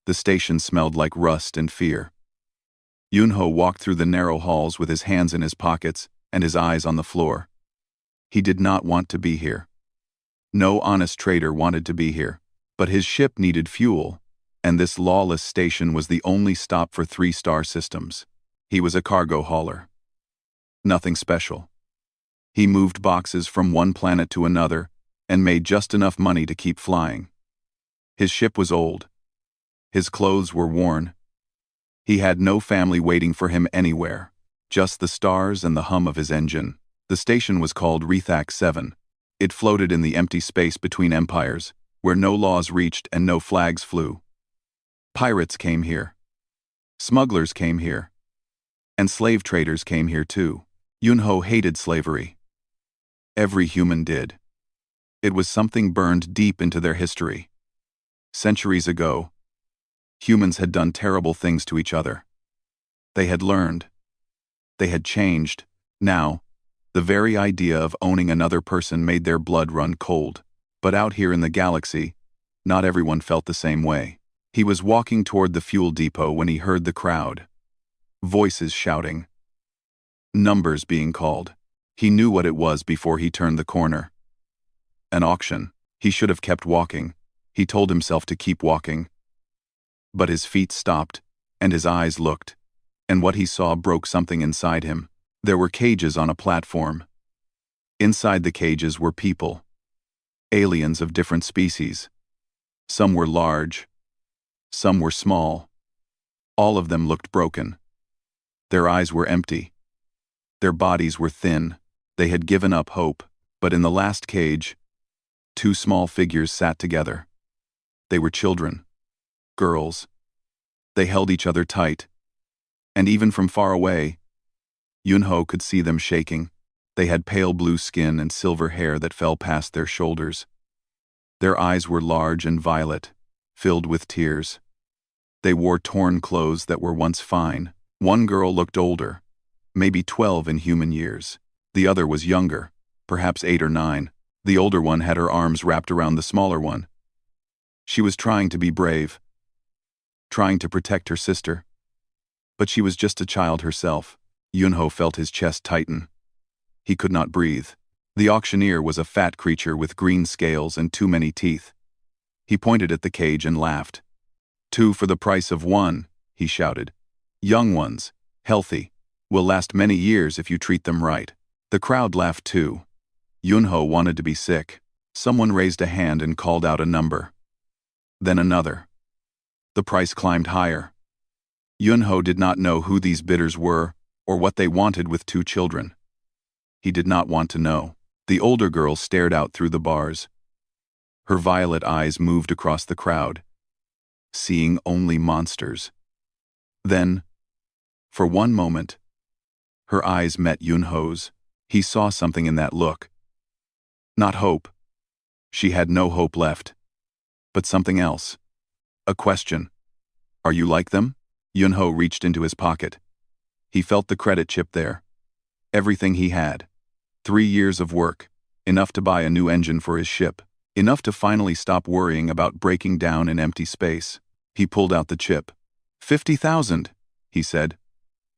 The station smelled like rust and fear. Yunho walked through the narrow halls with his hands in his pockets and his eyes on the floor. He did not want to be here. No honest trader wanted to be here, but his ship needed fuel, and this lawless station was the only stop for 3-star systems. He was a cargo hauler. Nothing special. He moved boxes from one planet to another and made just enough money to keep flying. His ship was old. His clothes were worn. He had no family waiting for him anywhere, just the stars and the hum of his engine. The station was called Rethak 7. It floated in the empty space between empires, where no laws reached and no flags flew. Pirates came here. Smugglers came here. And slave traders came here too. Yunho hated slavery. Every human did. It was something burned deep into their history. Centuries ago, humans had done terrible things to each other. They had learned. They had changed. Now, the very idea of owning another person made their blood run cold. But out here in the galaxy, not everyone felt the same way. He was walking toward the fuel depot when he heard the crowd. Voices shouting. Numbers being called. He knew what it was before he turned the corner. An auction. He should have kept walking. He told himself to keep walking. But his feet stopped, and his eyes looked, and what he saw broke something inside him. There were cages on a platform. Inside the cages were people. Aliens of different species. Some were large. Some were small. All of them looked broken. Their eyes were empty. Their bodies were thin. They had given up hope, but in the last cage, 2 small figures sat together. They were children. Girls. They held each other tight. And even from far away, Yunho could see them shaking. They had pale blue skin and silver hair that fell past their shoulders. Their eyes were large and violet, filled with tears. They wore torn clothes that were once fine. One girl looked older, maybe 12 in human years. The other was younger, perhaps 8 or 9. The older one had her arms wrapped around the smaller one. She was trying to be brave, trying to protect her sister. But she was just a child herself. Yunho felt his chest tighten. He could not breathe. The auctioneer was a fat creature with green scales and too many teeth. He pointed at the cage and laughed. 2 for the price of 1, he shouted. Young ones, healthy, will last many years if you treat them right. The crowd laughed too. Yunho wanted to be sick. Someone raised a hand and called out a number. Then another. The price climbed higher. Yunho did not know who these bidders were or what they wanted with 2 children. He did not want to know. The older girl stared out through the bars. Her violet eyes moved across the crowd, seeing only monsters. Then, for one moment, her eyes met Yunho's. He saw something in that look. Not hope. She had no hope left. But something else. A question. Are you like them? Yunho reached into his pocket. He felt the credit chip there. Everything he had. 3 years of work. Enough to buy a new engine for his ship. Enough to finally stop worrying about breaking down in empty space. He pulled out the chip. 50,000, he said.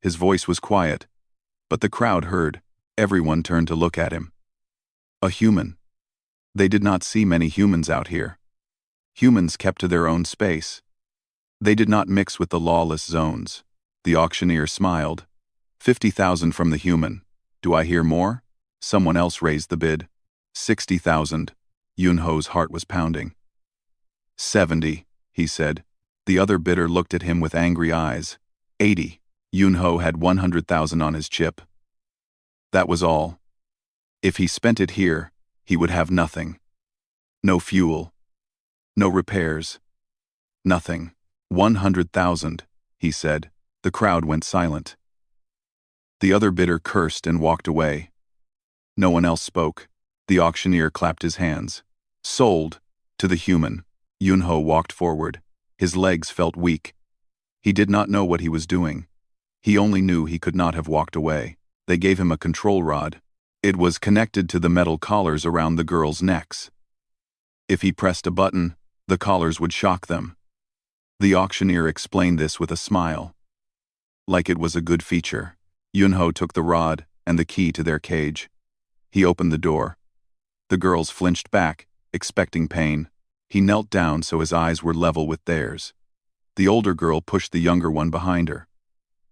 His voice was quiet, but the crowd heard. Everyone turned to look at him. A human. They did not see many humans out here. Humans kept to their own space. They did not mix with the lawless zones. The auctioneer smiled. 50,000 from the human. Do I hear more? Someone else raised the bid. 60,000. Yunho's heart was pounding. 70, he said. The other bidder looked at him with angry eyes. 80. Yunho had 100,000 on his chip. That was all. If he spent it here, he would have nothing. No fuel. No repairs. Nothing. 100,000, he said. The crowd went silent. The other bidder cursed and walked away. No one else spoke. The auctioneer clapped his hands. Sold. To the human. Yunho walked forward. His legs felt weak. He did not know what he was doing. He only knew he could not have walked away. They gave him a control rod. It was connected to the metal collars around the girls' necks. If he pressed a button, the collars would shock them. The auctioneer explained this with a smile, like it was a good feature. Yunho took the rod and the key to their cage. He opened the door. The girls flinched back, expecting pain. He knelt down so his eyes were level with theirs. The older girl pushed the younger one behind her.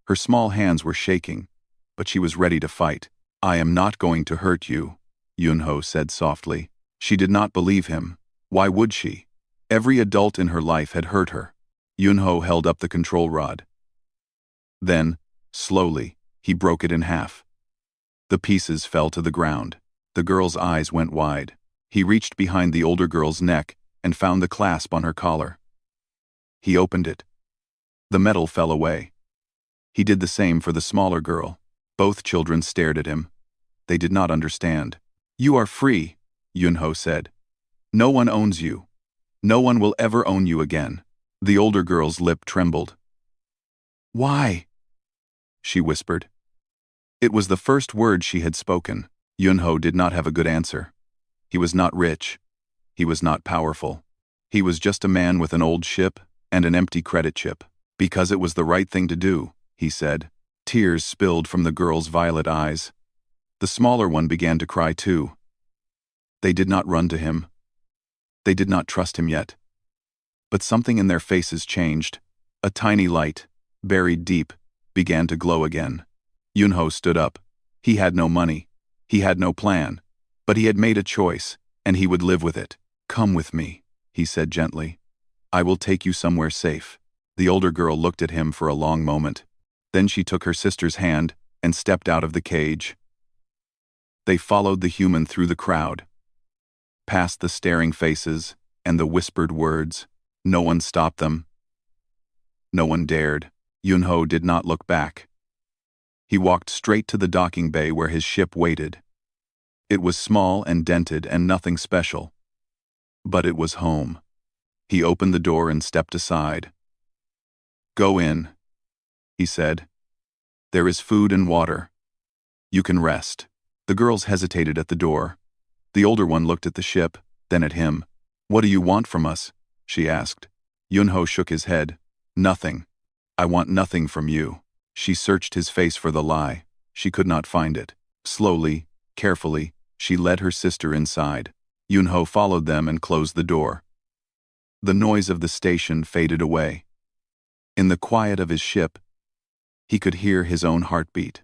Her small hands were shaking, but she was ready to fight. "I am not going to hurt you," Yunho said softly. She did not believe him. Why would she? Every adult in her life had hurt her. Yunho held up the control rod. Then, slowly, he broke it in half. The pieces fell to the ground. The girl's eyes went wide. He reached behind the older girl's neck and found the clasp on her collar. He opened it. The metal fell away. He did the same for the smaller girl. Both children stared at him. They did not understand. "You are free," Yunho said. "No one owns you. No one will ever own you again." The older girl's lip trembled. "Why?" she whispered. It was the first word she had spoken. Yunho did not have a good answer. He was not rich. He was not powerful. He was just a man with an old ship and an empty credit chip. "Because it was the right thing to do," he said. Tears spilled from the girl's violet eyes. The smaller one began to cry too. They did not run to him. They did not trust him yet. But something in their faces changed. A tiny light, buried deep, began to glow again. Yunho stood up. He had no money. He had no plan. But he had made a choice, and he would live with it. "Come with me," he said gently. "I will take you somewhere safe." The older girl looked at him for a long moment. Then she took her sister's hand and stepped out of the cage. They followed the human through the crowd, past the staring faces and the whispered words. No one stopped them. No one dared. Yunho did not look back. He walked straight to the docking bay where his ship waited. It was small and dented and nothing special. But it was home. He opened the door and stepped aside. "Go in," he said. "There is food and water. You can rest." The girls hesitated at the door. The older one looked at the ship, then at him. "What do you want from us?" she asked. Yunho shook his head. "Nothing. I want nothing from you." She searched his face for the lie. She could not find it. Slowly, carefully, she led her sister inside. Yunho followed them and closed the door. The noise of the station faded away. In the quiet of his ship, he could hear his own heartbeat.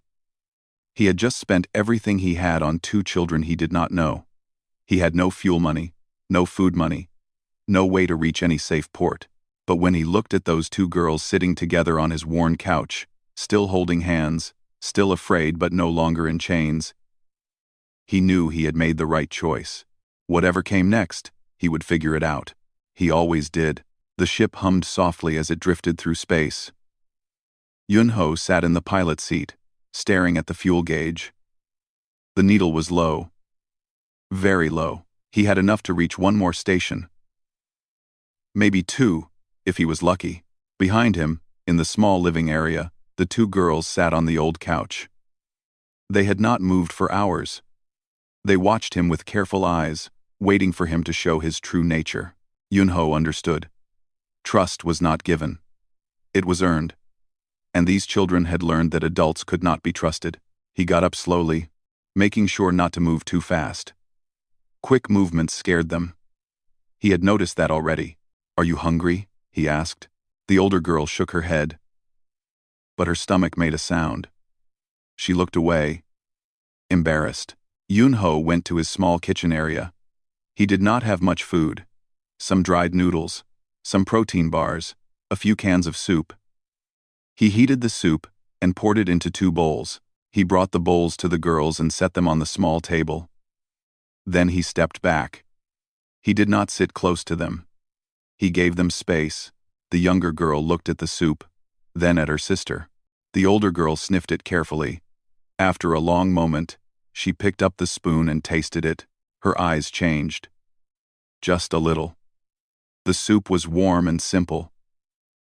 He had just spent everything he had on two children he did not know. He had no fuel money, no food money, no way to reach any safe port. But when he looked at those two girls sitting together on his worn couch, still holding hands, still afraid but no longer in chains, he knew he had made the right choice. Whatever came next, he would figure it out. He always did. The ship hummed softly as it drifted through space. Yunho sat in the pilot seat, staring at the fuel gauge. The needle was low. Very low. He had enough to reach one more station. Maybe two, if he was lucky. Behind him, in the small living area, the two girls sat on the old couch. They had not moved for hours. They watched him with careful eyes, waiting for him to show his true nature. Yunho understood. Trust was not given. It was earned. And these children had learned that adults could not be trusted. He got up slowly, making sure not to move too fast. Quick movements scared them. He had noticed that already. "Are you hungry?" he asked. The older girl shook her head. But her stomach made a sound. She looked away, embarrassed. Yunho went to his small kitchen area. He did not have much food. Some dried noodles, some protein bars, a few cans of soup. He heated the soup and poured it into 2 bowls. He brought the bowls to the girls and set them on the small table. Then he stepped back. He did not sit close to them. He gave them space. The younger girl looked at the soup, then at her sister. The older girl sniffed it carefully. After a long moment, she picked up the spoon and tasted it. Her eyes changed. Just a little. The soup was warm and simple.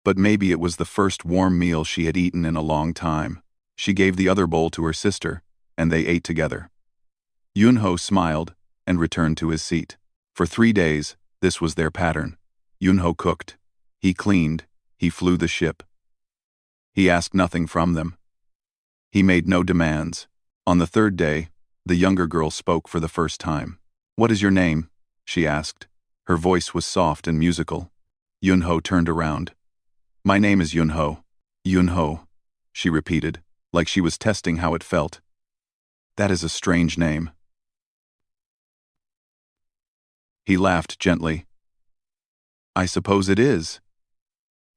But maybe it was the first warm meal she had eaten in a long time. She gave the other bowl to her sister, and they ate together. Yunho smiled and returned to his seat. For 3 days, this was their pattern. Yunho cooked. He cleaned. He flew the ship. He asked nothing from them. He made no demands. On the third day, the younger girl spoke for the first time. "What is your name?" she asked. Her voice was soft and musical. Yunho turned around. "My name is Yunho." "Yunho," she repeated, like she was testing how it felt. "That is a strange name." He laughed gently. "I suppose it is.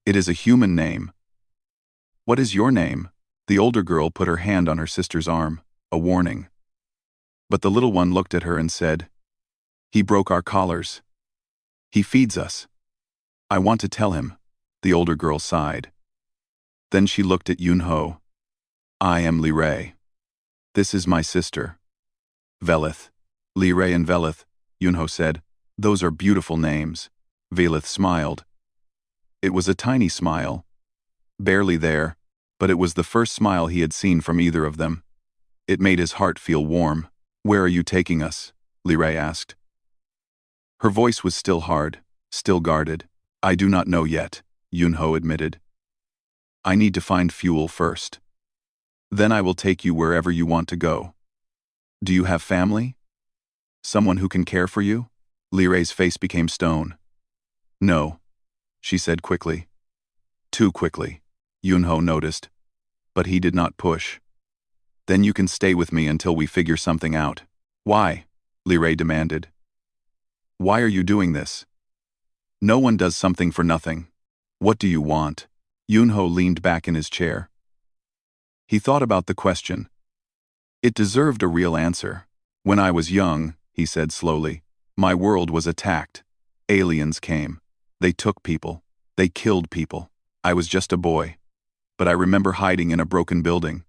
It is a human name." "What is your name?" The older girl put her hand on her sister's arm, a warning. But the little one looked at her and said, "He broke our collars. He feeds us. I want to tell him." The older girl sighed. Then she looked at Yunho. "I am Li Rei. This is my sister, Velith." "Li Rei and Velith," Yunho said. "Those are beautiful names." Velith smiled. It was a tiny smile. Barely there, but it was the first smile he had seen from either of them. It made his heart feel warm. "Where are you taking us?" Li Rei asked. Her voice was still hard, still guarded. "I do not know yet," Yunho admitted. "I need to find fuel first. Then I will take you wherever you want to go." "Do you have family? Someone who can care for you?" Li Rei's face became stone. "No," she said quickly. Too quickly, Yunho noticed. But he did not push. "Then you can stay with me until we figure something out." "Why?" Li Rei demanded. "Why are you doing this? No one does something for nothing. What do you want?" Yunho leaned back in his chair. He thought about the question. It deserved a real answer. "When I was young," he said slowly, "my world was attacked. Aliens came. They took people. They killed people. I was just a boy. But I remember hiding in a broken building.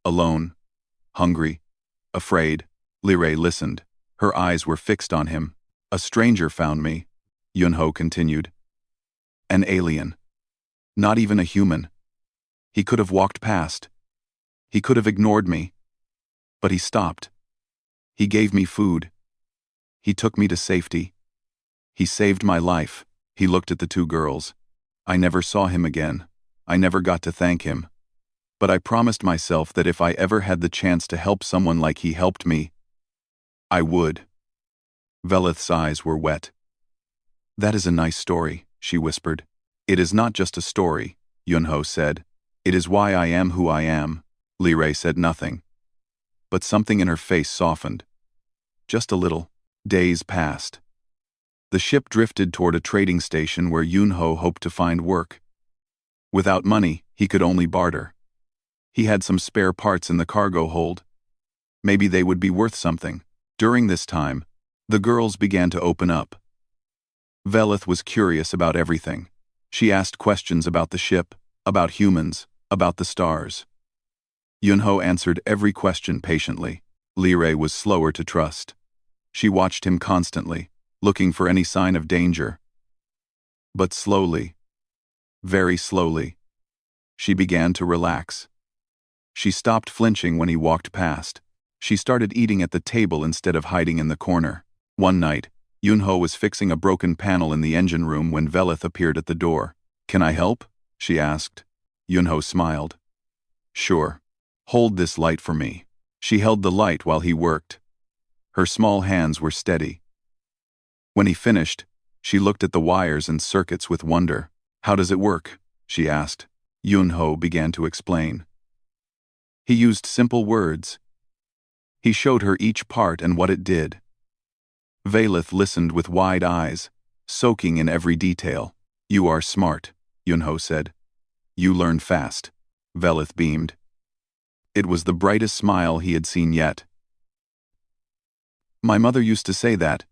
Alone. Hungry. Afraid." Li Rei listened. Her eyes were fixed on him. "A stranger found me," Yunho continued. "An alien. Not even a human. He could have walked past. He could have ignored me. But he stopped. He gave me food. He took me to safety. He saved my life." He looked at the two girls. "I never saw him again. I never got to thank him. But I promised myself that if I ever had the chance to help someone like he helped me, I would." Velith's eyes were wet. "That is a nice story," she whispered. "It is not just a story," Yunho said. "It is why I am who I am." Li Rei said nothing. But something in her face softened. Just a little. Days passed. The ship drifted toward a trading station where Yunho hoped to find work. Without money, he could only barter. He had some spare parts in the cargo hold. Maybe they would be worth something. During this time, the girls began to open up. Velith was curious about everything. She asked questions about the ship, about humans, about the stars. Yunho answered every question patiently. Li Rei was slower to trust. She watched him constantly, looking for any sign of danger. But slowly, very slowly, she began to relax. She stopped flinching when he walked past. She started eating at the table instead of hiding in the corner. One night, Yunho was fixing a broken panel in the engine room when Velith appeared at the door. "Can I help?" she asked. Yunho smiled. "Sure. Hold this light for me." She held the light while he worked. Her small hands were steady. When he finished, she looked at the wires and circuits with wonder. "How does it work?" she asked. Yunho began to explain. He used simple words. He showed her each part and what it did. Velith listened with wide eyes, soaking in every detail. "You are smart," Yunho said. "You learn fast." Velith beamed. It was the brightest smile he had seen yet. "My mother used to say that,"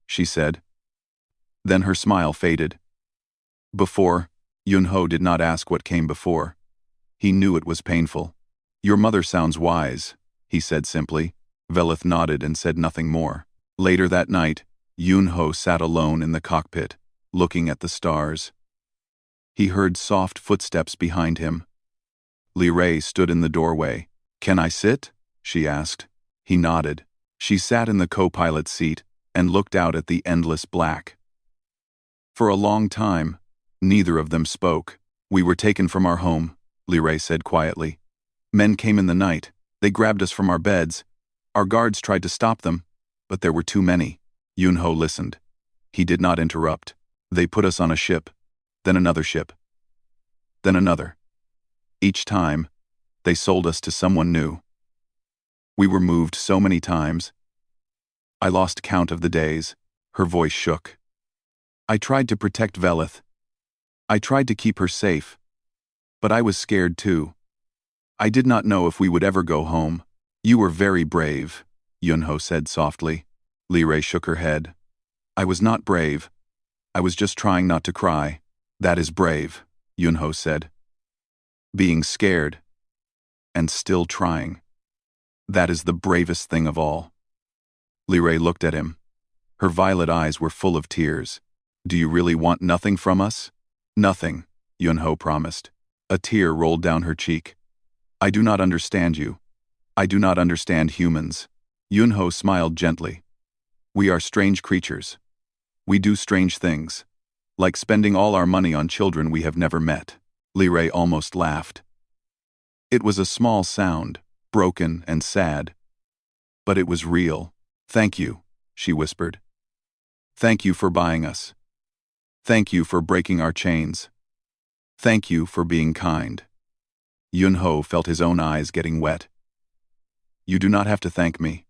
she said. Then her smile faded. Before, Yunho did not ask what came before. He knew it was painful. "Your mother sounds wise," he said simply. Velith nodded and said nothing more. Later that night, Yunho sat alone in the cockpit, looking at the stars. He heard soft footsteps behind him. Li Rei stood in the doorway. "Can I sit?" she asked. He nodded. She sat in the co-pilot's seat and looked out at the endless black. For a long time, neither of them spoke. We were taken from our home, Liray said quietly. Men came in the night. They grabbed us from our beds. Our guards tried to stop them, but there were too many. Yunho listened. He did not interrupt. They put us on a ship, then another ship, then another. Each time, they sold us to someone new. We were moved so many times. I lost count of the days. Her voice shook. I tried to protect Velith. I tried to keep her safe. But I was scared too. I did not know if we would ever go home. You were very brave, Yunho said softly. Liray shook her head. I was not brave. I was just trying not to cry. That is brave, Yunho said. Being scared. And still trying. That is the bravest thing of all. Liray looked at him. Her violet eyes were full of tears. Do you really want nothing from us? Nothing, Yunho promised. A tear rolled down her cheek. I do not understand you. I do not understand humans. Yunho smiled gently. We are strange creatures. We do strange things. Like spending all our money on children we have never met. Liray almost laughed. It was a small sound, broken and sad. But it was real. Thank you, she whispered. Thank you for buying us. Thank you for breaking our chains. Thank you for being kind. Yunho felt his own eyes getting wet. You do not have to thank me.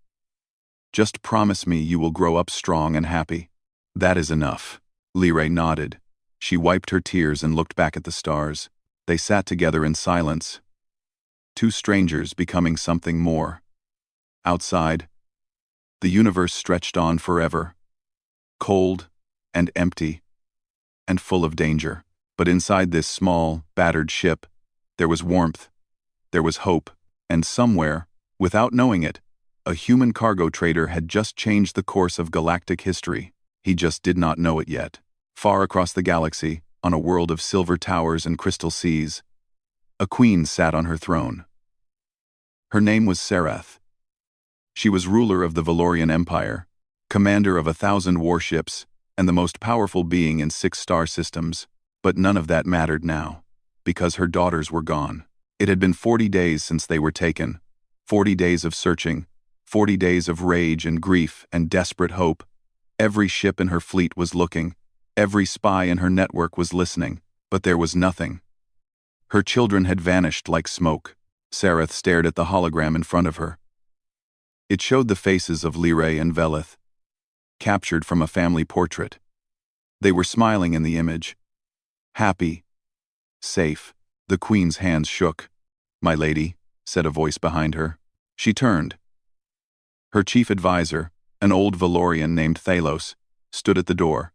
Just promise me you will grow up strong and happy. That is enough. Liray nodded. She wiped her tears and looked back at the stars. They sat together in silence. Two strangers becoming something more. Outside, the universe stretched on forever. Cold and empty and full of danger. But inside this small, battered ship, there was warmth, there was hope, and somewhere, without knowing it, a human cargo trader had just changed the course of galactic history. He just did not know it yet. Far across the galaxy, on a world of silver towers and crystal seas, a queen sat on her throne. Her name was Serath. She was ruler of the Valorian Empire, commander of 1,000 warships, and the most powerful being in 6 star systems. But none of that mattered now, because her daughters were gone. It had been 40 days since they were taken, 40 days of searching, 40 days of rage and grief and desperate hope. Every ship in her fleet was looking, every spy in her network was listening, but there was nothing. Her children had vanished like smoke. Serath stared at the hologram in front of her. It showed the faces of Liray and Velith, captured from a family portrait. They were smiling in the image. Happy. Safe. The queen's hands shook. My lady, said a voice behind her. She turned. Her chief advisor, an old Valorian named Thalos, stood at the door.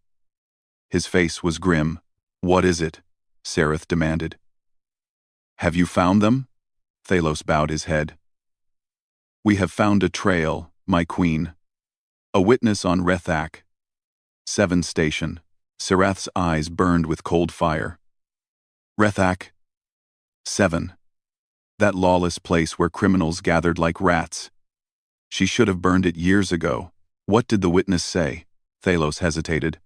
His face was grim. What is it? Serath demanded. Have you found them? Thalos bowed his head. We have found a trail, my queen. A witness on Rethak. 7 station. Serath's eyes burned with cold fire. Rethak. 7. That lawless place where criminals gathered like rats. She should have burned it years ago. What did the witness say? Thalos hesitated.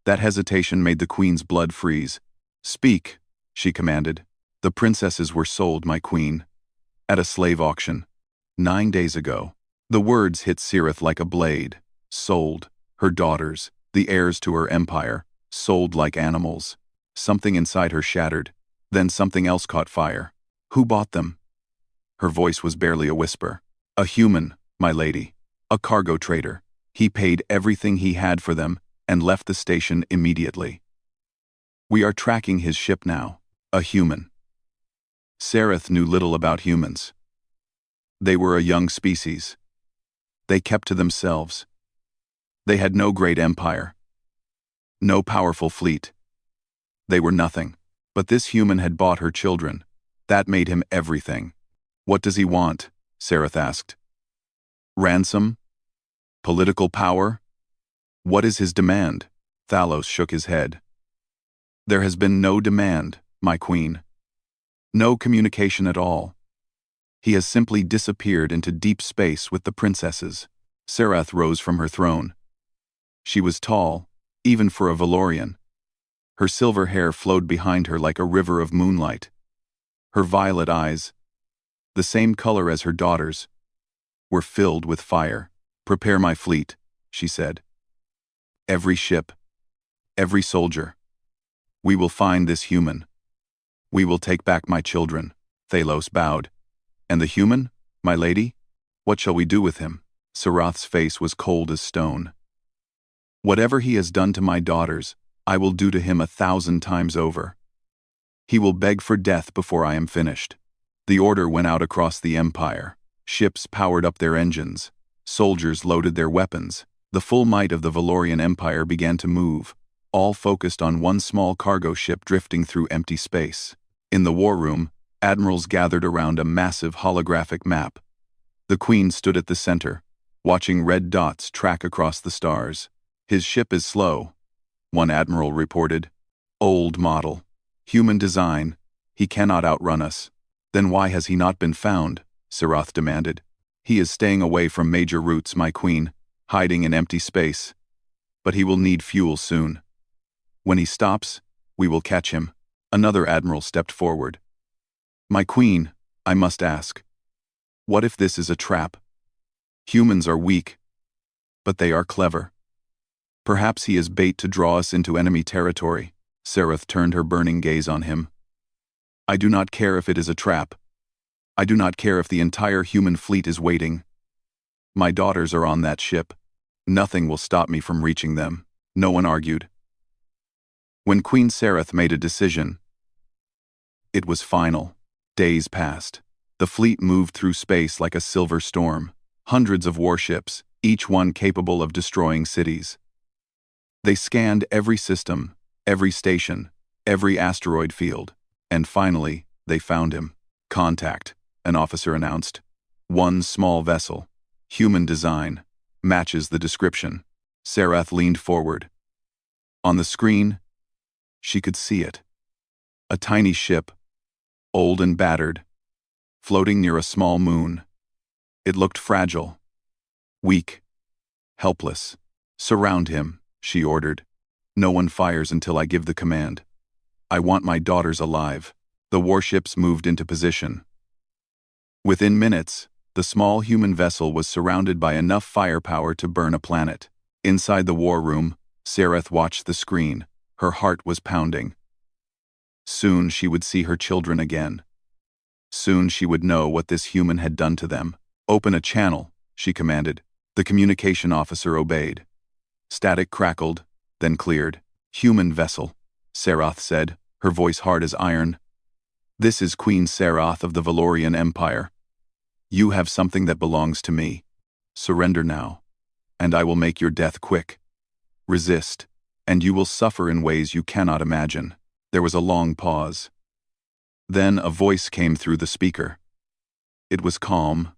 That hesitation made the queen's blood freeze. Speak, she commanded. The princesses were sold, my queen. At a slave auction. 9 days ago. The words hit Serath like a blade. Sold. Her daughters, the heirs to her empire. Sold like animals. Something inside her shattered. Then something else caught fire. Who bought them? Her voice was barely a whisper. A human, my lady. A cargo trader. He paid everything he had for them and left the station immediately. We are tracking his ship now. A human. Serath knew little about humans. They were a young species. They kept to themselves. They had no great empire. No powerful fleet. They were nothing. But this human had bought her children. That made him everything. What does he want? Serath asked. Ransom? Political power? What is his demand? Thalos shook his head. There has been no demand, my queen. No communication at all. He has simply disappeared into deep space with the princesses. Serath rose from her throne. She was tall, even for a Valorian. Her silver hair flowed behind her like a river of moonlight. Her violet eyes, the same color as her daughter's, were filled with fire. "Prepare my fleet," she said. "Every ship, every soldier. We will find this human. We will take back my children." Thalos bowed. "And the human, my lady? What shall we do with him?" Sarath's face was cold as stone. "Whatever he has done to my daughters, I will do to him 1,000 times over. He will beg for death before I am finished." The order went out across the empire. Ships powered up their engines. Soldiers loaded their weapons. The full might of the Valorian Empire began to move, all focused on one small cargo ship drifting through empty space. In the war room, admirals gathered around a massive holographic map. The Queen stood at the center, watching red dots track across the stars. "His ship is slow," one admiral reported. "Old model. Human design. He cannot outrun us." "Then why has he not been found?" Sarath demanded. "He is staying away from major routes, my queen, hiding in empty space. But he will need fuel soon. When he stops, we will catch him." Another admiral stepped forward. "My queen, I must ask. What if this is a trap? Humans are weak, but they are clever. Perhaps he is bait to draw us into enemy territory." Sarath turned her burning gaze on him. "I do not care if it is a trap. I do not care if the entire human fleet is waiting. My daughters are on that ship. Nothing will stop me from reaching them." No one argued. When Queen Sarath made a decision, it was final. Days passed. The fleet moved through space like a silver storm. Hundreds of warships, each one capable of destroying cities. They scanned every system, every station, every asteroid field. And finally, they found him. "Contact," an officer announced. "One small vessel. Human design. Matches the description." Sarath leaned forward. On the screen, she could see it. A tiny ship, old and battered, floating near a small moon. It looked fragile, weak, helpless. "Surround him," she ordered. "No one fires until I give the command. I want my daughters alive." The warships moved into position. Within minutes, the small human vessel was surrounded by enough firepower to burn a planet. Inside the war room, Sarath watched the screen. Her heart was pounding. Soon she would see her children again. Soon she would know what this human had done to them. "Open a channel," she commanded. The communication officer obeyed. Static crackled, then cleared. "Human vessel," Sarath said, her voice hard as iron. "This is Queen Sarath of the Valorian Empire. You have something that belongs to me. Surrender now, and I will make your death quick. Resist, and you will suffer in ways you cannot imagine." There was a long pause. Then a voice came through the speaker. It was calm,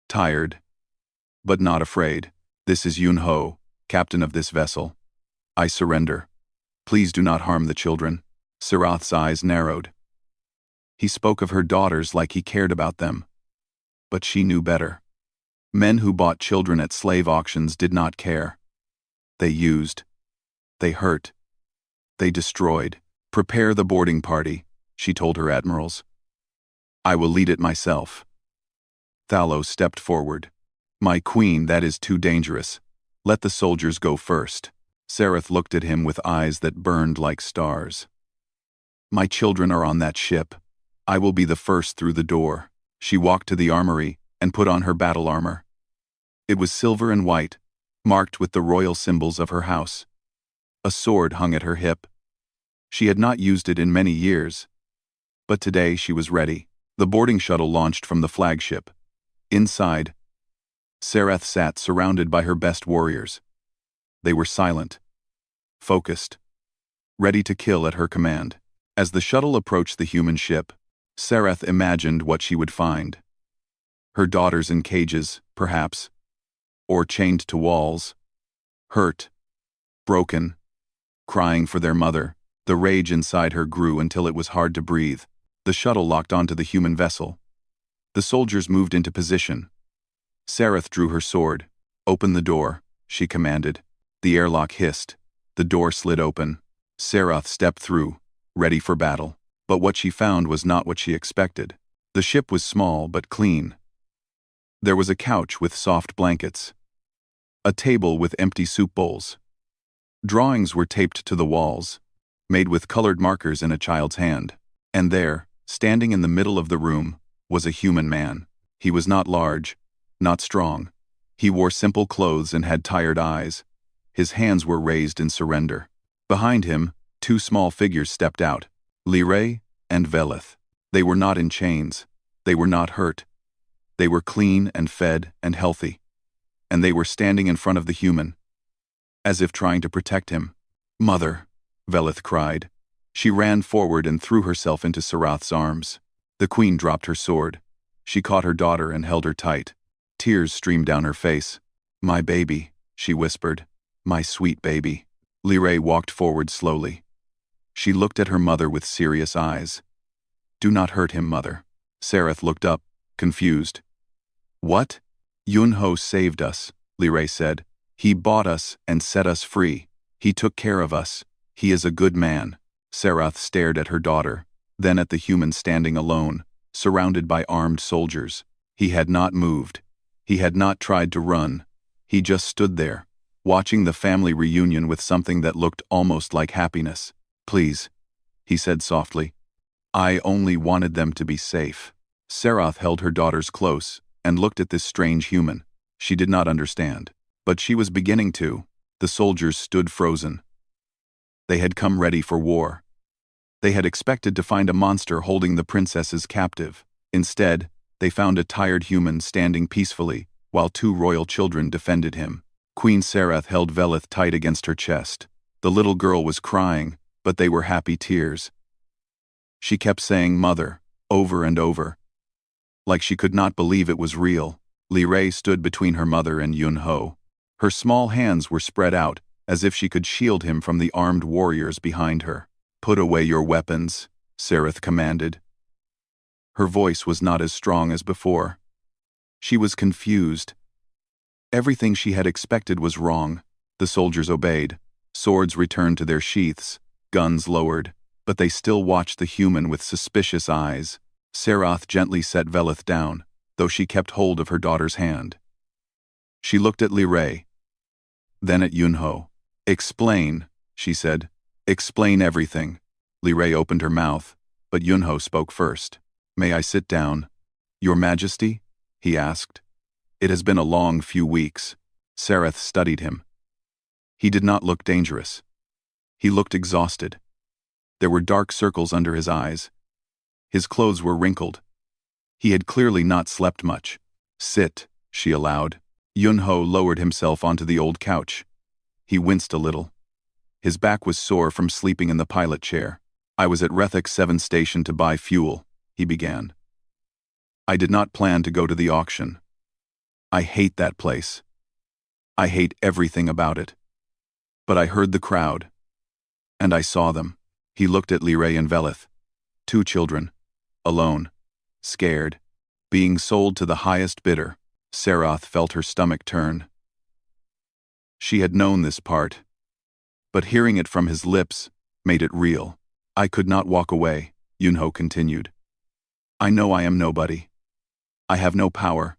tired, but not afraid. "This is Yunho, captain of this vessel. I surrender. Please do not harm the children." Sarath's eyes narrowed. He spoke of her daughters like he cared about them. But she knew better. Men who bought children at slave auctions did not care. They used. They hurt. They destroyed. "Prepare the boarding party," she told her admirals. "I will lead it myself." Thalos stepped forward. "My queen, that is too dangerous. Let the soldiers go first." Sarath looked at him with eyes that burned like stars. "My children are on that ship. I will be the first through the door." She walked to the armory and put on her battle armor. It was silver and white, marked with the royal symbols of her house. A sword hung at her hip. She had not used it in many years, but today she was ready. The boarding shuttle launched from the flagship. Inside, Sarath sat surrounded by her best warriors. They were silent, focused, ready to kill at her command. As the shuttle approached the human ship, Sarath imagined what she would find. Her daughters in cages, perhaps, or chained to walls, hurt, broken, crying for their mother. The rage inside her grew until it was hard to breathe. The shuttle locked onto the human vessel. The soldiers moved into position. Sarath drew her sword. "Open the door," she commanded. The airlock hissed. The door slid open. Sarath stepped through, ready for battle. But what she found was not what she expected. The ship was small but clean. There was a couch with soft blankets. A table with empty soup bowls. Drawings were taped to the walls, made with colored markers in a child's hand. And there, standing in the middle of the room, was a human man. He was not large, not strong. He wore simple clothes and had tired eyes. His hands were raised in surrender. Behind him, two small figures stepped out, Liray and Velith. They were not in chains. They were not hurt. They were clean and fed and healthy. And they were standing in front of the human, as if trying to protect him. "Mother," Velith cried. She ran forward and threw herself into Sarath's arms. The queen dropped her sword. She caught her daughter and held her tight. Tears streamed down her face. "My baby," she whispered. "My sweet baby." Liray walked forward slowly. She looked at her mother with serious eyes. "Do not hurt him, mother." Sarath looked up, confused. "What?" "Yunho saved us," Liray said. "He bought us and set us free. He took care of us. He is a good man." Sarath stared at her daughter, then at the human standing alone, surrounded by armed soldiers. He had not moved. He had not tried to run. He just stood there, watching the family reunion with something that looked almost like happiness. "Please," he said softly. "I only wanted them to be safe." Sarath held her daughters close and looked at this strange human. She did not understand, but she was beginning to. The soldiers stood frozen. They had come ready for war. They had expected to find a monster holding the princesses captive. Instead, they found a tired human standing peacefully, while two royal children defended him. Queen Sarath held Velith tight against her chest. The little girl was crying, but they were happy tears. She kept saying "Mother," over and over, like she could not believe it was real. Liray stood between her mother and Yunho. Her small hands were spread out, as if she could shield him from the armed warriors behind her. "Put away your weapons," Sarath commanded. Her voice was not as strong as before. She was confused. Everything she had expected was wrong. The soldiers obeyed. Swords returned to their sheaths, guns lowered, but they still watched the human with suspicious eyes. Sarath gently set Velith down, though she kept hold of her daughter's hand. She looked at Liray, then at Yunho. "Explain," she said. "Explain everything." Liray opened her mouth, but Yunho spoke first. "May I sit down, Your Majesty?" he asked. "It has been a long few weeks." Sarath studied him. He did not look dangerous. He looked exhausted. There were dark circles under his eyes. His clothes were wrinkled. He had clearly not slept much. "Sit," she allowed. Yunho lowered himself onto the old couch. He winced a little. His back was sore from sleeping in the pilot chair. "I was at Rethek 7 station to buy fuel," he began. "I did not plan to go to the auction. I hate that place. I hate everything about it. But I heard the crowd. And I saw them." He looked at Liray and Velith. Two children. Alone. Scared. Being sold to the highest bidder. Sarath felt her stomach turn. She had known this part, but hearing it from his lips made it real. "I could not walk away," Yunho continued. "I know I am nobody. I have no power,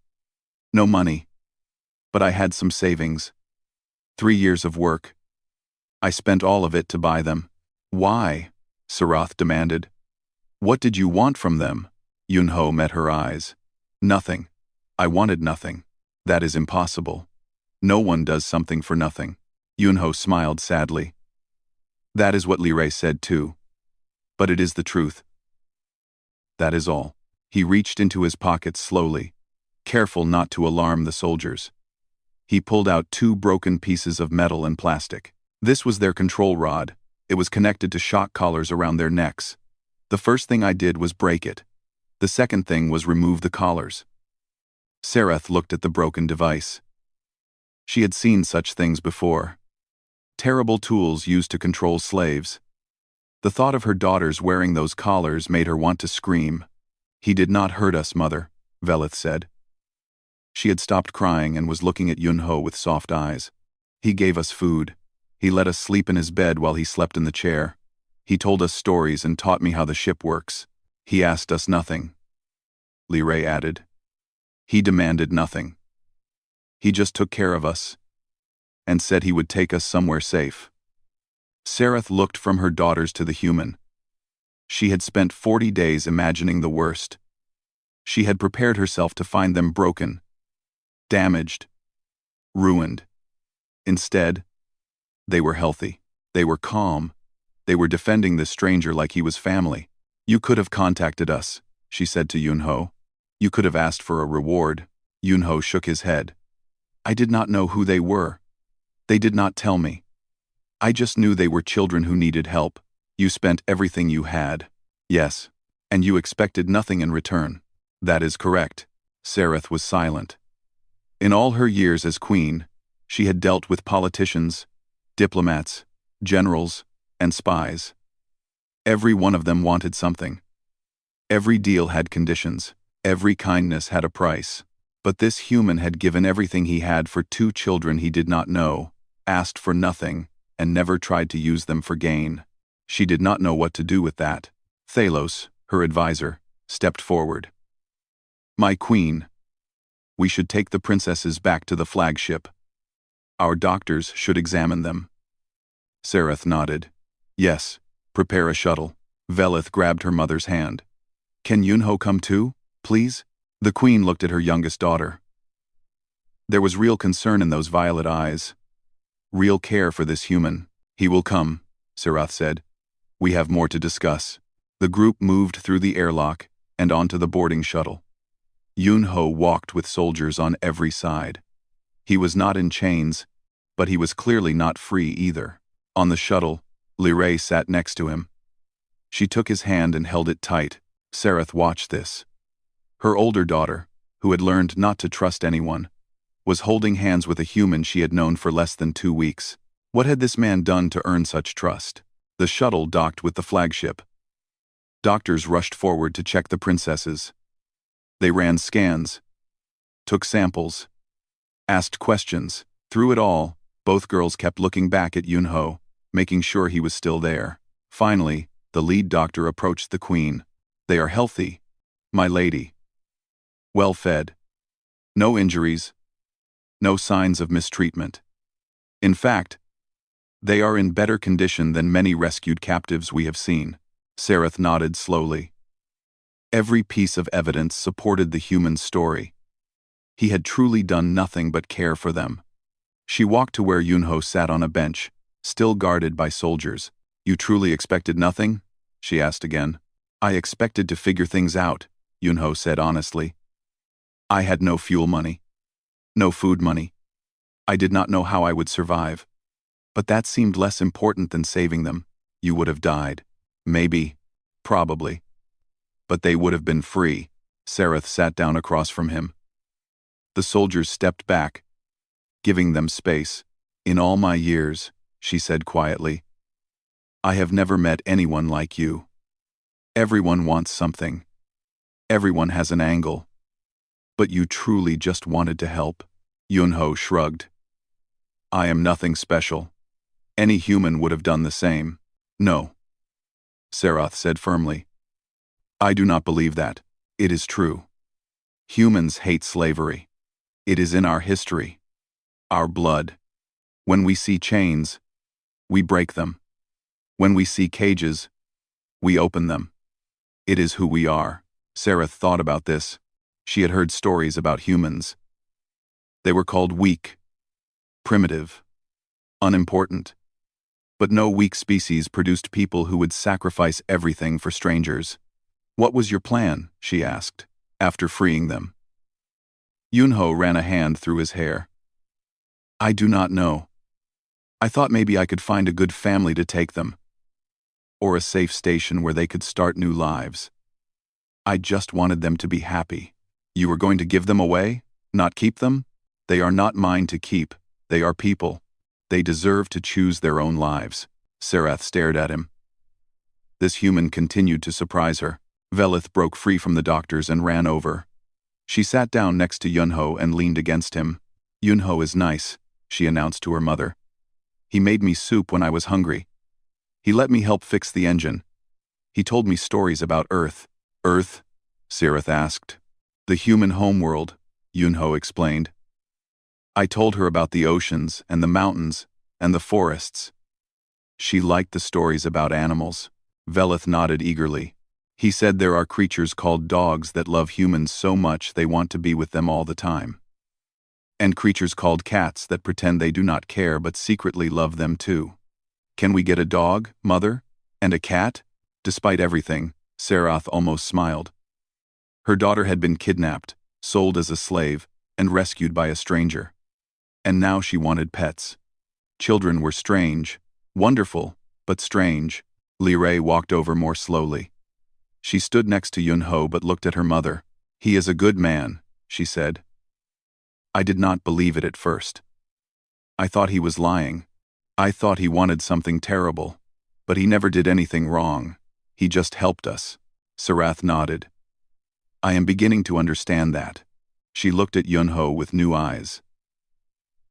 no money, but I had some savings. 3 years of work. I spent all of it to buy them." "Why?" Sarath demanded. "What did you want from them?" Yunho met her eyes. "Nothing. I wanted nothing. That is impossible. No one does something for nothing." Yunho smiled sadly. "That is what Liray said too. But it is the truth. That is all." He reached into his pockets slowly, careful not to alarm the soldiers. He pulled out 2 broken pieces of metal and plastic. This was their control rod. It was connected to shock collars around their necks. "The first thing I did was break it. The second thing was remove the collars." Sarath looked at the broken device. She had seen such things before. Terrible tools used to control slaves. The thought of her daughters wearing those collars made her want to scream. "He did not hurt us, Mother," Velith said. She had stopped crying and was looking at Yunho with soft eyes. "He gave us food. He let us sleep in his bed while he slept in the chair. He told us stories and taught me how the ship works. He asked us nothing. Lee Ray added. He demanded nothing. He just took care of us and said he would take us somewhere safe. Sareth looked from her daughters to the human. She had spent 40 days imagining the worst. She had prepared herself to find them broken, damaged, ruined. Instead, they were healthy. They were calm. They were defending this stranger like he was family. You could have contacted us, she said to Yunho. You could have asked for a reward. Yunho shook his head. I did not know who they were. They did not tell me. I just knew they were children who needed help. You spent everything you had. Yes. And you expected nothing in return. That is correct. Sareth was silent. In all her years as queen, she had dealt with politicians, diplomats, generals, and spies. Every one of them wanted something. Every deal had conditions. Every kindness had a price. But this human had given everything he had for 2 children he did not know, asked for nothing, and never tried to use them for gain. She did not know what to do with that. Thalos, her advisor, stepped forward. My queen, we should take the princesses back to the flagship. Our doctors should examine them. Sareth nodded. Yes, prepare a shuttle. Velith grabbed her mother's hand. Can Yunho come too, please? The queen looked at her youngest daughter. There was real concern in those violet eyes. Real care for this human. He will come, Sareth said. We have more to discuss. The group moved through the airlock and onto the boarding shuttle. Yunho walked with soldiers on every side. He was not in chains, but he was clearly not free either. On the shuttle, Liray sat next to him. She took his hand and held it tight. Sareth watched this. Her older daughter, who had learned not to trust anyone, was holding hands with a human she had known for less than 2 weeks. What had this man done to earn such trust? The shuttle docked with the flagship. Doctors rushed forward to check the princesses. They ran scans, took samples, asked questions. Through it all, both girls kept looking back at Yunho, making sure he was still there. Finally, the lead doctor approached the queen. They are healthy, my lady. Well fed. No injuries. No signs of mistreatment. In fact, they are in better condition than many rescued captives we have seen. Sareth nodded slowly. Every piece of evidence supported the human's story. He had truly done nothing but care for them. She walked to where Yunho sat on a bench, still guarded by soldiers. You truly expected nothing? She asked again. I expected to figure things out, Yunho said honestly. I had no fuel money. No food money. I did not know how I would survive. But that seemed less important than saving them. You would have died. Maybe. Probably. But they would have been free. Sareth sat down across from him. The soldiers stepped back, giving them space. In all my years, she said quietly, I have never met anyone like you. Everyone wants something. Everyone has an angle. But you truly just wanted to help. Yunho shrugged. I am nothing special. Any human would have done the same. No. Sareth said firmly. I do not believe that. It is true. Humans hate slavery. It is in our history. Our blood. When we see chains, we break them. When we see cages, we open them. It is who we are. Sareth thought about this. She had heard stories about humans. They were called weak, primitive, unimportant. But no weak species produced people who would sacrifice everything for strangers. What was your plan? She asked, after freeing them. Yunho ran a hand through his hair. I do not know. I thought maybe I could find a good family to take them. Or a safe station where they could start new lives. I just wanted them to be happy. You were going to give them away? Not keep them? They are not mine to keep. They are people. They deserve to choose their own lives. Sareth stared at him. This human continued to surprise her. Velith broke free from the doctors and ran over. She sat down next to Yunho and leaned against him. Yunho is nice, she announced to her mother. He made me soup when I was hungry. He let me help fix the engine. He told me stories about Earth. Earth? Sirith asked. The human homeworld, Yunho explained. I told her about the oceans and the mountains and the forests. She liked the stories about animals. Velith nodded eagerly. He said there are creatures called dogs that love humans so much they want to be with them all the time. And creatures called cats that pretend they do not care but secretly love them too. Can we get a dog, mother? And a cat? Despite everything, Sarath almost smiled. Her daughter had been kidnapped, sold as a slave, and rescued by a stranger. And now she wanted pets. Children were strange, wonderful, but strange. Li Rei walked over more slowly. She stood next to Yunho but looked at her mother. He is a good man, she said. I did not believe it at first. I thought he was lying. I thought he wanted something terrible. But he never did anything wrong. He just helped us. Sarath nodded. I am beginning to understand that. She looked at Yunho with new eyes.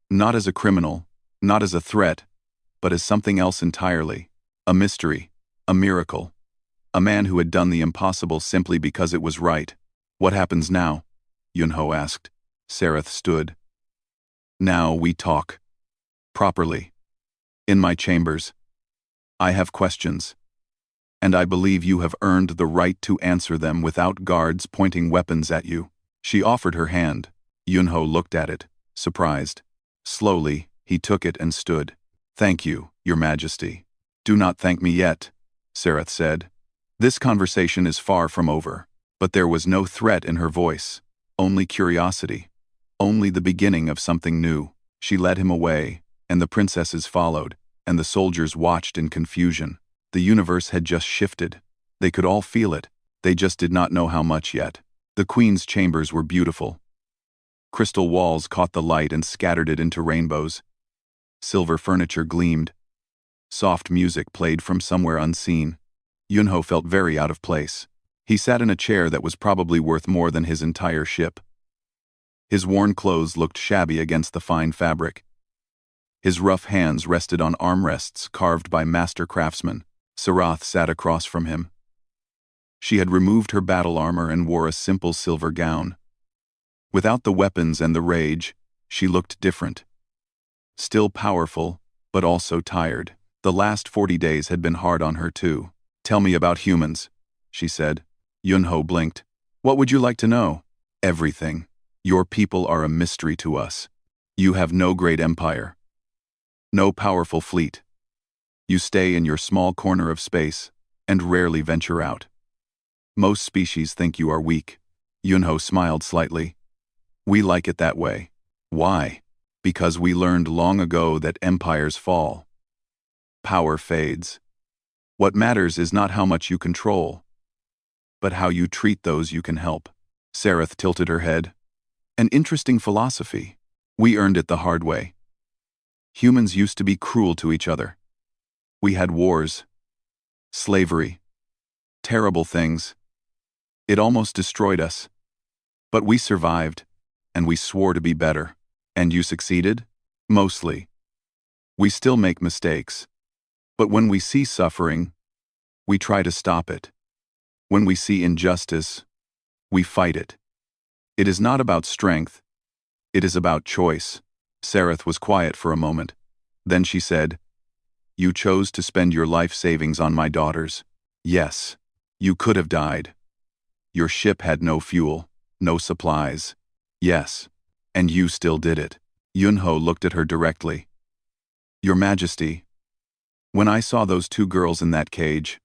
Not as a criminal, not as a threat, but as something else entirely. A mystery, a miracle. A man who had done the impossible simply because it was right. What happens now? Yunho asked. Sarath stood. Now we talk. Properly. In my chambers. I have questions. And I believe you have earned the right to answer them without guards pointing weapons at you. She offered her hand. Yunho looked at it, surprised. Slowly, he took it and stood. Thank you, Your Majesty. Do not thank me yet, Sarath said. This conversation is far from over. But there was no threat in her voice, only curiosity. Only the beginning of something new. She led him away, and the princesses followed, and the soldiers watched in confusion. The universe had just shifted. They could all feel it. They just did not know how much yet. The queen's chambers were beautiful. Crystal walls caught the light and scattered it into rainbows. Silver furniture gleamed. Soft music played from somewhere unseen. Yunho felt very out of place. He sat in a chair that was probably worth more than his entire ship. His worn clothes looked shabby against the fine fabric. His rough hands rested on armrests carved by master craftsmen. Sarath sat across from him. She had removed her battle armor and wore a simple silver gown. Without the weapons and the rage, she looked different. Still powerful, but also tired. The last 40 days had been hard on her too. Tell me about humans, she said. Yunho blinked. What would you like to know? Everything. Your people are a mystery to us. You have no great empire. No powerful fleet. You stay in your small corner of space and rarely venture out. Most species think you are weak. Yunho smiled slightly. We like it that way. Why? Because we learned long ago that empires fall. Power fades. What matters is not how much you control, but how you treat those you can help. Sarath tilted her head. An interesting philosophy. We earned it the hard way. Humans used to be cruel to each other. We had wars, slavery, terrible things. It almost destroyed us. But we survived, and we swore to be better. And you succeeded? Mostly. We still make mistakes. But when we see suffering, we try to stop it. When we see injustice, we fight it. It is not about strength. It is about choice. Sarath was quiet for a moment. Then she said, You chose to spend your life savings on my daughters. Yes, you could have died. Your ship had no fuel, no supplies. Yes, and you still did it. Yunho looked at her directly. Your Majesty, when I saw those two girls in that cage,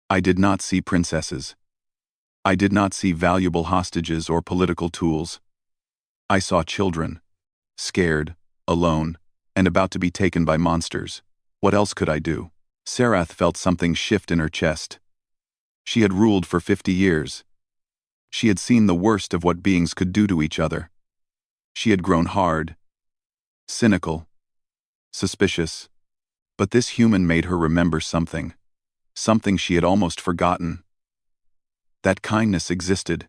I did not see princesses. I did not see valuable hostages or political tools. I saw children, scared, alone, and about to be taken by monsters. What else could I do? Sarath felt something shift in her chest. She had ruled for 50 years. She had seen the worst of what beings could do to each other. She had grown hard, cynical, suspicious. But this human made her remember something she had almost forgotten. That kindness existed.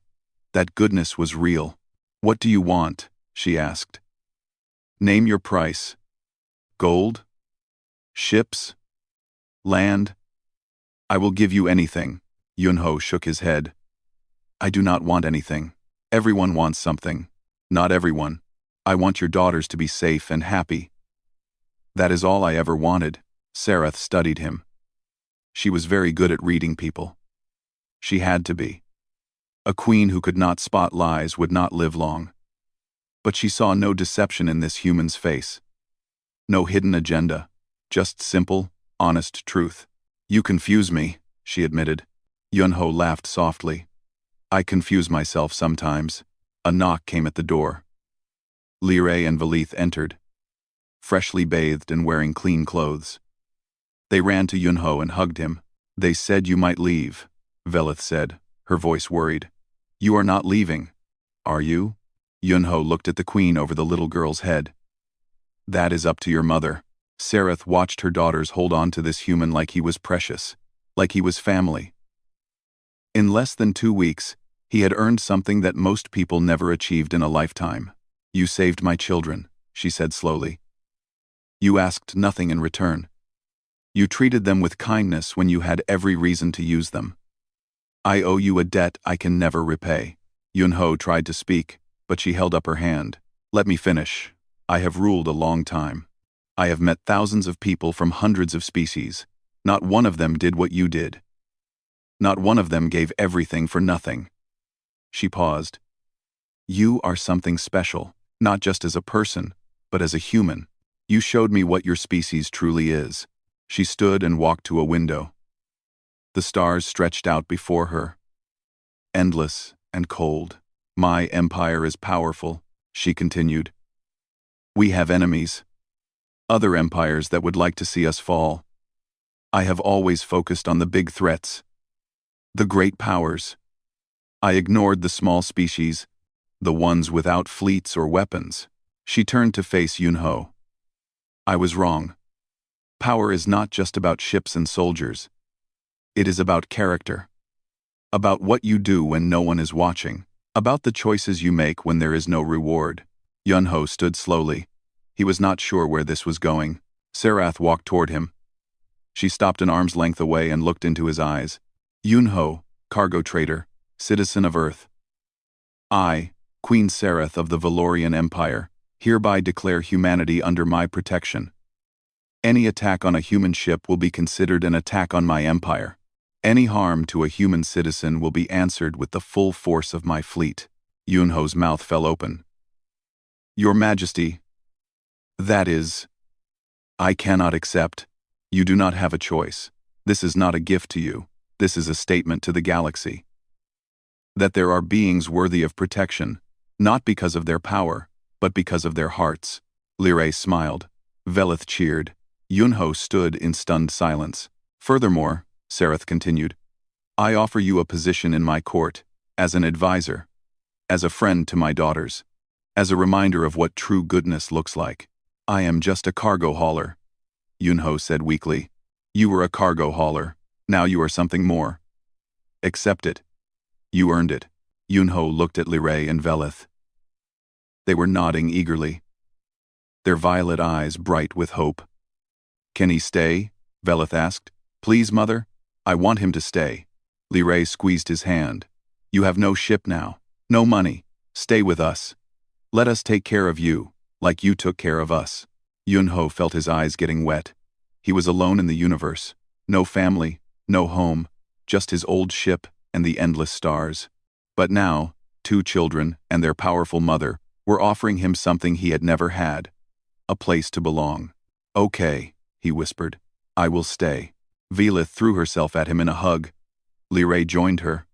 That goodness was real. What do you want? She asked. Name your price. Gold? Ships? Land? I will give you anything. Yunho shook his head. I do not want anything. Everyone wants something. Not everyone. I want your daughters to be safe and happy. That is all I ever wanted. Sereth studied him. She was very good at reading people. She had to be. A queen who could not spot lies would not live long. But she saw no deception in this human's face. No hidden agenda. Just simple, honest truth. You confuse me, she admitted. Yunho laughed softly. I confuse myself sometimes. A knock came at the door. Lire and Velith entered, freshly bathed and wearing clean clothes. They ran to Yunho and hugged him. They said you might leave, Velith said, her voice worried. You are not leaving, are you? Yunho looked at the queen over the little girl's head. That is up to your mother. Sereth watched her daughters hold on to this human like he was precious, like he was family. In less than 2 weeks, he had earned something that most people never achieved in a lifetime. You saved my children, she said slowly. You asked nothing in return. You treated them with kindness when you had every reason to use them. I owe you a debt I can never repay. Yunho tried to speak, but she held up her hand. Let me finish. I have ruled a long time. I have met thousands of people from hundreds of species. Not one of them did what you did. Not one of them gave everything for nothing. She paused. You are something special, not just as a person, but as a human. You showed me what your species truly is. She stood and walked to a window. The stars stretched out before her. Endless and cold. My empire is powerful, she continued. We have enemies. Other empires that would like to see us fall. I have always focused on the big threats. The great powers. I ignored the small species, the ones without fleets or weapons. She turned to face Yunho. I was wrong. Power is not just about ships and soldiers. It is about character. About what you do when no one is watching. About the choices you make when there is no reward. Yunho stood slowly. He was not sure where this was going. Sereth walked toward him. She stopped an arm's length away and looked into his eyes. Yunho, cargo trader, citizen of Earth. I, Queen Sereth of the Valorian Empire, hereby declare humanity under my protection. Any attack on a human ship will be considered an attack on my empire. Any harm to a human citizen will be answered with the full force of my fleet. Yunho's mouth fell open. Your Majesty, that is, I cannot accept. You do not have a choice. This is not a gift to you. This is a statement to the galaxy. That there are beings worthy of protection, not because of their power, but because of their hearts. Lire smiled. Velith cheered. Yunho stood in stunned silence. Furthermore, Sereth continued, I offer you a position in my court, as an advisor, as a friend to my daughters, as a reminder of what true goodness looks like. I am just a cargo hauler, Yunho said weakly. You were a cargo hauler. Now you are something more. Accept it. You earned it. Yunho looked at Lire and Velith. They were nodding eagerly, their violet eyes bright with hope. Can he stay? Velith asked. Please, mother. I want him to stay. Lire squeezed his hand. You have no ship now, no money. Stay with us. Let us take care of you, like you took care of us. Yunho felt his eyes getting wet. He was alone in the universe. No family, no home, just his old ship and the endless stars. But now, 2 children and their powerful mother were offering him something he had never had. A place to belong. Okay, he whispered. I will stay. Velith threw herself at him in a hug. Lire joined her.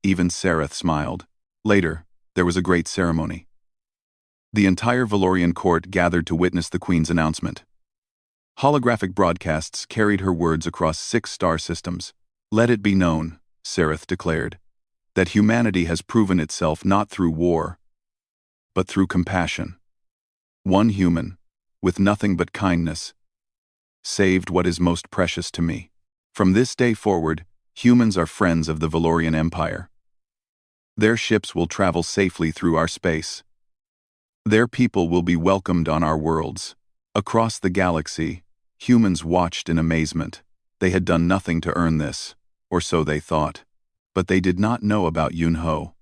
Even Sereth smiled. Later, there was a great ceremony. The entire Valorian court gathered to witness the Queen's announcement. Holographic broadcasts carried her words across 6 star systems. Let it be known, Sereth declared, that humanity has proven itself not through war, but through compassion. One human, with nothing but kindness, saved what is most precious to me. From this day forward, humans are friends of the Valorian Empire. Their ships will travel safely through our space. Their people will be welcomed on our worlds. Across the galaxy, Humans watched in amazement. They had done nothing to earn this, or so they thought. But they did not know about Yunho.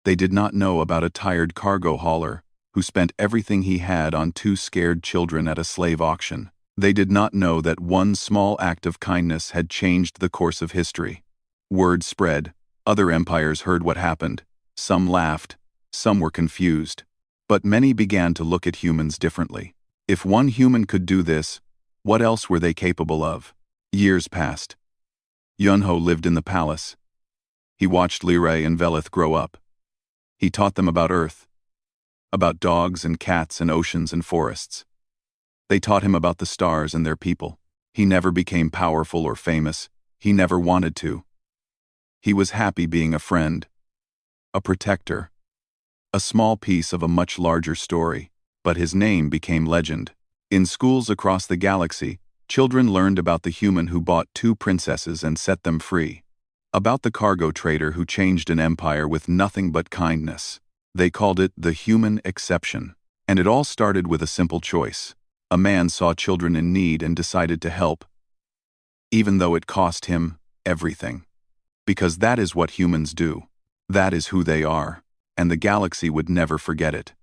They did not know about a tired cargo hauler who spent everything he had on 2 scared children at a slave auction. They did not know that one small act of kindness had changed the course of history. Word spread. Other empires heard what happened. Some laughed. Some were confused. But many began to look at humans differently. If one human could do this, what else were they capable of? Years passed. Yunho lived in the palace. He watched Liray and Velith grow up. He taught them about Earth, about dogs and cats and oceans and forests. They taught him about the stars and their people. He never became powerful or famous. He never wanted to. He was happy being a friend, a protector, a small piece of a much larger story. But his name became legend. In schools across the galaxy, children learned about the human who bought 2 princesses and set them free. About the cargo trader who changed an empire with nothing but kindness. They called it the human exception. And it all started with a simple choice. A man saw children in need and decided to help, even though it cost him everything. Because that is what humans do. That is who they are, and the galaxy would never forget it.